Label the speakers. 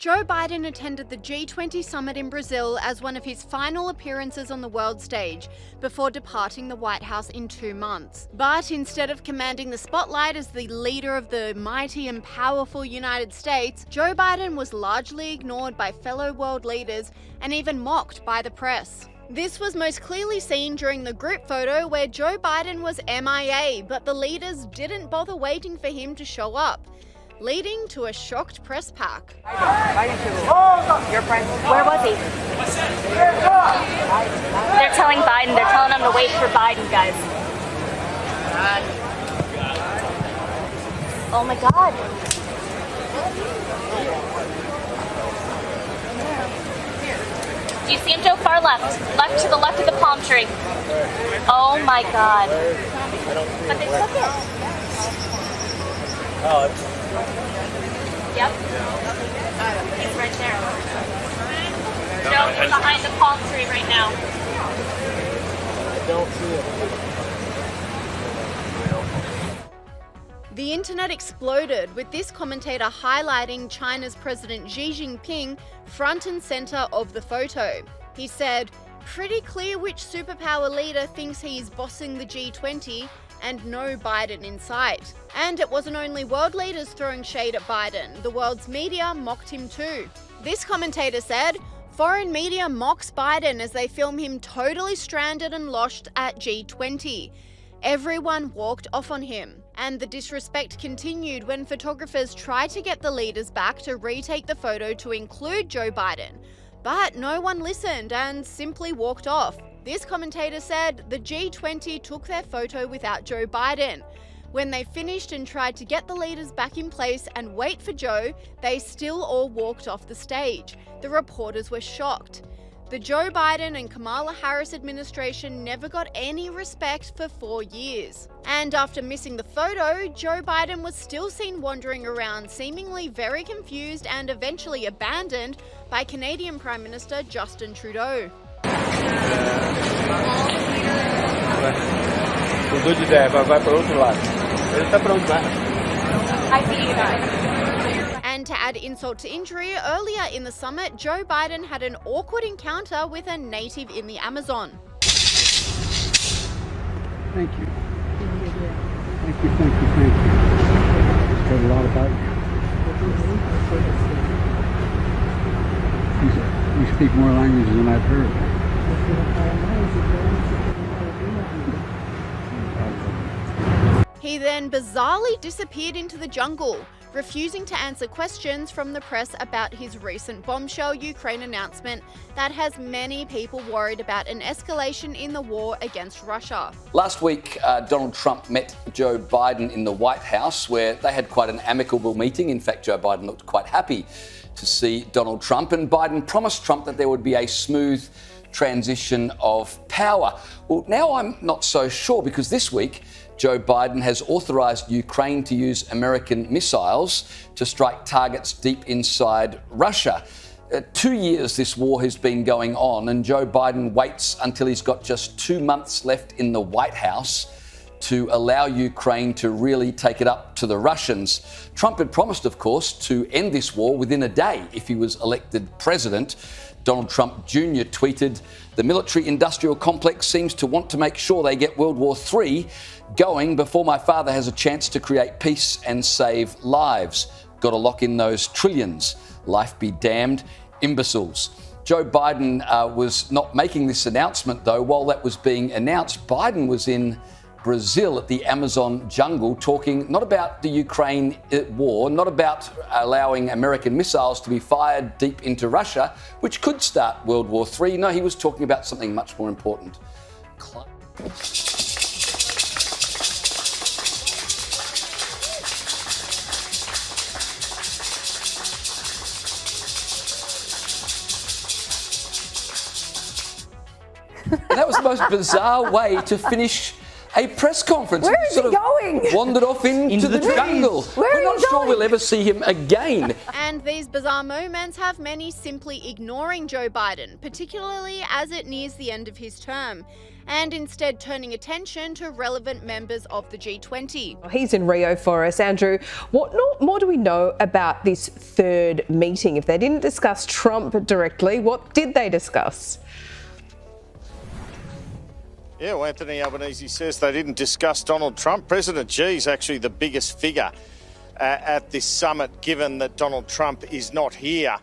Speaker 1: Joe Biden attended the G20 summit in Brazil as one of his final appearances on the world stage before departing the White House in 2 months. But instead of commanding the spotlight as the leader of the mighty and powerful United States, Joe Biden was largely ignored by fellow world leaders and even mocked by the press. This was most clearly seen during the group photo where Joe Biden was MIA, but the leaders didn't bother waiting for him to show up, leading to a shocked press pack.
Speaker 2: Your friend, where was he? They're telling Biden, they're telling him to wait for Biden, guys. Oh my God. Do you see him, Joe? Far left. Left to the left of the palm tree. Oh my God. But they took it. Yep. He's right there. Joe, he's behind the palm tree right now.
Speaker 3: I don't see it.
Speaker 1: The internet exploded, with this commentator highlighting China's President Xi Jinping front and center of the photo. He said, "Pretty clear which superpower leader thinks he is bossing the G20 and no Biden in sight." And it wasn't only world leaders throwing shade at Biden, the world's media mocked him too. This commentator said, "Foreign media mocks Biden as they film him totally stranded and lost at G20. Everyone walked off on him." And the disrespect continued when photographers tried to get the leaders back to retake the photo to include Joe Biden. But no one listened and simply walked off. This commentator said the G20 took their photo without Joe Biden. When they finished and tried to get the leaders back in place and wait for Joe, they still all walked off the stage. The reporters were shocked. The Joe Biden and Kamala Harris administration never got any respect for 4 years. And after missing the photo, Joe Biden was still seen wandering around, seemingly very confused and eventually abandoned by Canadian Prime Minister Justin Trudeau.
Speaker 3: Mudou de ideia, vai para outro lado. Ele está pronto, vai.
Speaker 2: I see you guys.
Speaker 1: And to add insult to injury, earlier in the summit, Joe Biden had an awkward encounter with a native in the Amazon.
Speaker 4: Thank you. Thank you. Just heard a lot about you. You speak more languages than I've heard.
Speaker 1: He then bizarrely disappeared into the jungle, refusing to answer questions from the press about his recent bombshell Ukraine announcement that has many people worried about an escalation in the war against Russia.
Speaker 5: Last week, Donald Trump met Joe Biden in the White House, where they had quite an amicable meeting. In fact, Joe Biden looked quite happy to see Donald Trump, and Biden promised Trump that there would be a smooth transition of power. Well, now I'm not so sure, because this week, Joe Biden has authorised Ukraine to use American missiles to strike targets deep inside Russia. 2 years this war has been going on, and Joe Biden waits until he's got just 2 months left in the White House to allow Ukraine to really take it up to the Russians. Trump had promised, of course, to end this war within a day if he was elected president. Donald Trump Jr. tweeted, "The military-industrial complex seems to want to make sure they get World War III going before my father has a chance to create peace and save lives. Got to lock in those trillions. Life be damned, imbeciles." Joe Biden was not making this announcement, though. While that was being announced, Biden was in Brazil at the Amazon jungle, talking not about the Ukraine war, not about allowing American missiles to be fired deep into Russia, which could start World War III. No, he was talking about something much more important. And that was the most bizarre way to finish a press conference.
Speaker 6: Where is he going?
Speaker 5: Wandered off into the jungle. We're not sure we'll ever see him again.
Speaker 1: And these bizarre moments have many simply ignoring Joe Biden, particularly as it nears the end of his term, and instead turning attention to relevant members of the G20.
Speaker 6: He's in Rio for us. Andrew, what more do we know about this third meeting? If they didn't discuss Trump directly, what did they discuss?
Speaker 7: Yeah, well, Anthony Albanese says they didn't discuss Donald Trump. President Xi is actually the biggest figure at this summit, given that Donald Trump is not here.